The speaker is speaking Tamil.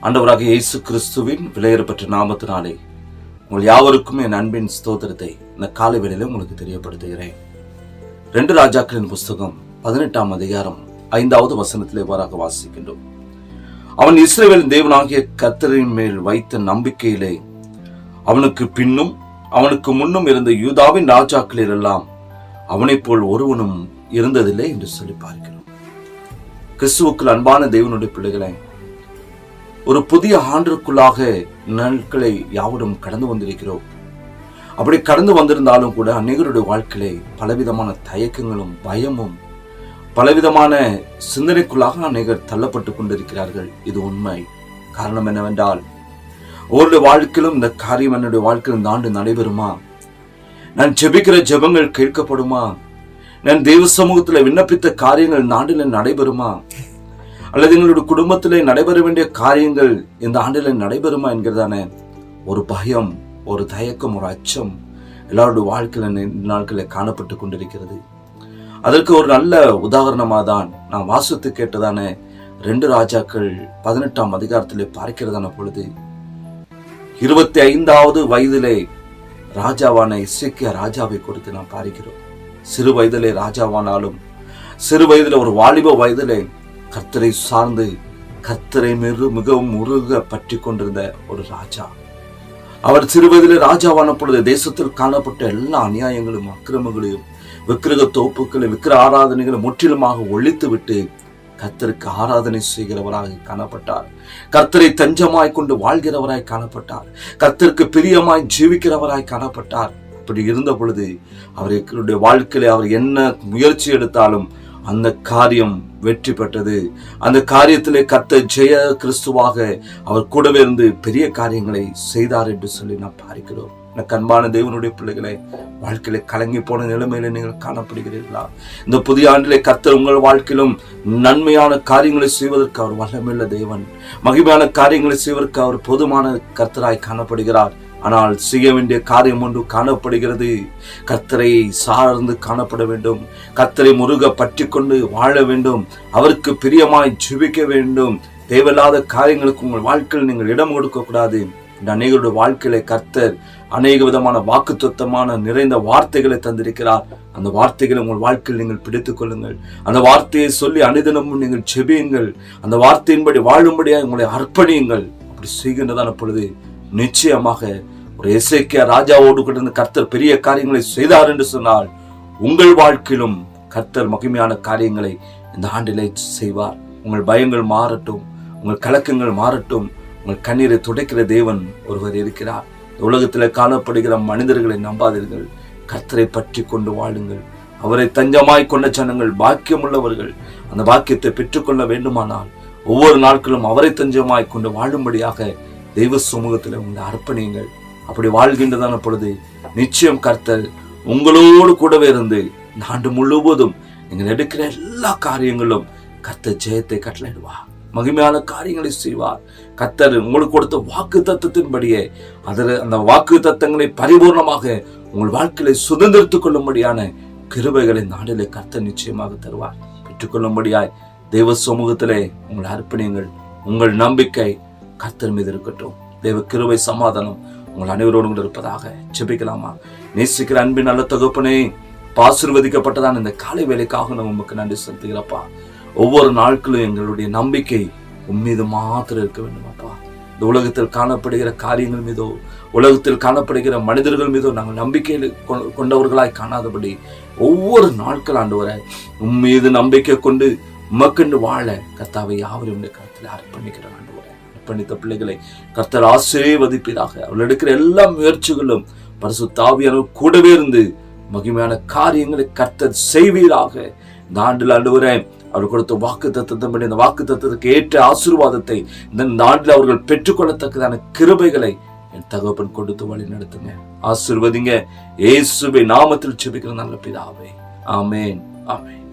ஆண்டவராக இயேசு கிறிஸ்துவின் விலையேறப்பட்ட நாமத்தினாலே உங்கள் யாவருக்கும் என் அன்பின் ஸ்தோத்திரத்தை இந்த காலை வேளையில உங்களுக்கு தெரியப்படுத்துகிறேன். 2 ராஜாக்களின் புஸ்தகம் 18ஆம் அதிகாரம் 5வது வசனத்திலே இவ்வாறாக வாசிக்கின்றோம். அவன் இஸ்ரவேலின் தேவனாகிய கர்த்தரின் மேல் வைத்த நம்பிக்கையிலே அவனுக்கு பின்னும் அவனுக்கு முன்னும் இருந்த யூதாவின் ராஜாக்களில் எல்லாம் அவனை போல் ஒருவனும் இருந்ததில்லை என்று சொல்லி பார்க்கிறோம். கிறிஸ்துவுக்குள் அன்பான தேவனுடைய பிள்ளைகளை, ஒரு புதிய ஆண்டிற்குள்ளாக நாட்களை யாவரும் கடந்து வந்திருக்கிறோம். அப்படி கடந்து வந்திருந்தாலும் கூட அநேகருடைய வாழ்க்கையிலே பலவிதமான தயக்கங்களும் பயமும் பலவிதமான சிந்தனைக்குள்ளாக அநேகர் தள்ளப்பட்டு கொண்டிருக்கிறார்கள். இது உண்மை. காரணம் என்னவென்றால், ஒவ்வொரு வாழ்க்கையிலும் இந்த காரியம் என்னுடைய வாழ்க்கையில் இந்த ஆண்டு நடைபெறுமா, நான் ஜெபிக்கிற ஜெபங்கள் கேட்கப்படுமா, நான் தேவ சமூகத்தில் விண்ணப்பித்த காரியங்கள் இந்த ஆண்டில் நடைபெறுமா, அல்லது எங்களுடைய குடும்பத்திலே நடைபெற வேண்டிய காரியங்கள் இந்த ஆண்டில் நடைபெறுமா என்கிறதான ஒரு பயம், ஒரு தயக்கம், ஒரு அச்சம் எல்லாருடைய வாழ்க்கையில நாட்களில் காணப்பட்டு கொண்டிருக்கிறது. அதற்கு ஒரு நல்ல உதாரணமாக தான் நான் வாசித்து கேட்டதான 2 ராஜாக்கள் 18ஆம் அதிகாரத்திலே பார்க்கிறதான பொழுது 25வது வயதிலே ராஜாவான எசேக்கியா ராஜாவை குறித்து நாம் பார்க்கிறோம். சிறு வயதிலே ராஜாவானாலும் சிறு வயதிலே ஒரு வாலிப வயதிலே கர்த்தரை சார்ந்து கர்த்தரை மிகவும் உருக பற்றி கொண்டிருந்த ஒரு ராஜா. அவர் சிறுவயதிலே ராஜாவான பொழுது தேசத்தில் காணப்பட்ட எல்லா அநியாயங்களும் அக்கிரமங்களையும் விக்கிரக தோப்புக்களை விக்கிர ஆராதனைகளை முற்றிலுமாக ஒழித்து விட்டு கர்த்தருக்கு ஆராதனை செய்கிறவராக காணப்பட்டார். கர்த்தரை தஞ்சமாய் கொண்டு வாழ்கிறவராய் காணப்பட்டார். கர்த்தருக்கு பிரியமாய் ஜீவிக்கிறவராய் காணப்பட்டார். அப்படி இருந்த பொழுது அவருடைய வாழ்க்கையில அவர் என்ன முயற்சி எடுத்தாலும் அந்த காரியம் வெற்றி பெற்றது. அந்த காரியத்திலே கர்த்தர் ஜெய கிறிஸ்துவாக அவர் கூடவே இருந்து பெரிய காரியங்களை செய்தார் என்று சொல்லி நாம் பார்க்கிறோம். அன்பான தேவனுடைய பிள்ளைகளை, வாழ்க்கையில கலங்கி போன நிலைமையில நீங்கள் காணப்படுகிறீர்களா? இந்த புதிய ஆண்டிலே கர்த்தர் உங்கள் வாழ்க்கையிலும் நன்மையான காரியங்களை செய்வதற்கு அவர் வல்லமையுள்ள தேவன், மகிமையான காரியங்களை செய்வதற்கு அவர் போதுமான கர்த்தராய் காணப்படுகிறார். ஆனால் செய்ய வேண்டிய காரியம் ஒன்று காணப்படுகிறது. கர்த்தரை சார்ந்து காணப்பட வேண்டும். கர்த்தரை முருக பற்றி கொண்டு வாழ வேண்டும். அவருக்கு பிரியமாய் ஜெபிக்க வேண்டும். தேவையில்லாத காரியங்களுக்கு உங்கள் வாழ்க்கையில் நீங்கள் இடம் கொடுக்க கூடாது. இந்த அநேகருடைய வாழ்க்கையில கர்த்தர் அநேக விதமான வாக்குத்தத்தமான நிறைந்த வார்த்தைகளை தந்திருக்கிறார். அந்த வார்த்தைகளை உங்கள் வாழ்க்கையில் நீங்கள் பிடித்துக் கொள்ளுங்கள். அந்த வார்த்தையை சொல்லி அனுதினமும் நீங்கள் ஜெபியுங்கள். அந்த வார்த்தையின்படி வாழும்படியாக உங்களை அர்ப்பணியுங்கள். அப்படி செய்கின்றதான பொழுது நிச்சயமாக ஒரு எசேக்கியா ராஜாவோடு கூட கர்த்தர் பெரிய காரியங்களை செய்தார் என்று சொன்னால், உங்கள் வாழ்க்கையிலும் கர்த்தர் மகிமையான காரியங்களை இந்த ஆண்டிலே செய்வார். உங்கள் பயங்கள் மாறட்டும், உங்கள் கலக்கங்கள் மாறட்டும். உங்கள் கண்ணீரை துடைக்கிற தேவன் ஒருவர் இருக்கிறார். உலகத்தில் காணப்படுகிற மனிதர்களை நம்பாதீர்கள். கர்த்தரை பற்றி கொண்டு வாழுங்கள். அவரை தஞ்சமாய் கொண்ட ஜனங்கள் பாக்கியம் உள்ளவர்கள். அந்த பாக்கியத்தை பெற்றுக்கொள்ள வேண்டுமானால் ஒவ்வொரு நாட்களும் அவரை தஞ்சமாய் கொண்டு வாழும்படியாக தெய்வ சமூகத்தில் உங்களை அர்ப்பணியுங்கள். அப்படி வாழ்கின்றதான பொழுது நிச்சயம் கர்த்தர் உங்களோடு கூடவே இருந்து இந்த ஆண்டு முழுவதும் நீங்கள் எடுக்கிற எல்லா காரியங்களும் கர்த்தர் ஜெயத்தை கட்டளையிடுவார். மகிமையான காரியங்களை செய்வார். கர்த்தர் உங்களுக்கு கொடுத்த வாக்கு தத்தத்தின்படியே அந்த வாக்கு தத்தங்களை பரிபூர்ணமாக உங்கள் வாழ்க்கையை சுதந்திரத்துக் கொள்ளும்படியான கிருபைகளை இந்த ஆண்டிலே கர்த்தர் நிச்சயமாக தருவார். பெற்றுக்கொள்ளும்படியாய் தெய்வ சமூகத்திலே உங்களை அர்ப்பணியுங்கள். உங்கள் நம்பிக்கை கர்த்தர் மீது இருக்கட்டும். தேவ கிருபை சமாதானம் உங்கள் அனைவரோடு இருப்பதாக. ஜெபிக்கலாமா? நேசிக்கிற அன்பின் நல்ல தகப்பனே, ஆசீர்வதிக்கப்பட்டதான் இந்த காலை வேலைக்காக நம்ம உமக்கு நன்றி செலுத்துகிறப்பா. ஒவ்வொரு நாட்களும் எங்களுடைய நம்பிக்கை உம்மீது மாத்திரம் இருக்க வேண்டும் அப்பா. இந்த உலகத்தில் காணப்படுகிற காரியங்கள் மீதோ உலகத்தில் காணப்படுகிற மனிதர்கள் மீதோ நாங்கள் நம்பிக்கையில் கொண்டவர்களாய் காணாதபடி ஒவ்வொரு நாட்கள் ஆண்டவரை உம்மீது நம்பிக்கை கொண்டு உமக்கென்று வாழ கர்த்தாவை யாவரும் கருத்தில் அர்ப்பணிக்கிறோம். பண்ணித்த பிள்ளைகளை கர்த்தர் ஆசீர்வதிப்பீராக. அவர்கள் எடுக்கிற எல்லா முயற்சிகளும் பரிசுத்த ஆவியானவர் கூடவே இருந்து மகிமையான காரியங்களை கர்த்தர் செய்வீராக. இந்த ஆண்டில் ஆண்டவரே அவர் கொடுத்த வாக்கு தத்தத்தின்படி இந்த வாக்கு தத்தத்துக்கு ஏற்ற ஆசீர்வாதத்தை இந்த ஆண்டில் அவர்கள் பெற்றுக்கொள்ளத்தக்கதான கிருபைகளை என் தகப்பன் கொடுத்து வழி நடத்துங்க. ஆசீர்வதிங்க. இயேசுவின் நாமத்தில் ஜெபிக்கிற நல்ல பிதாவே. ஆமென், ஆமென்.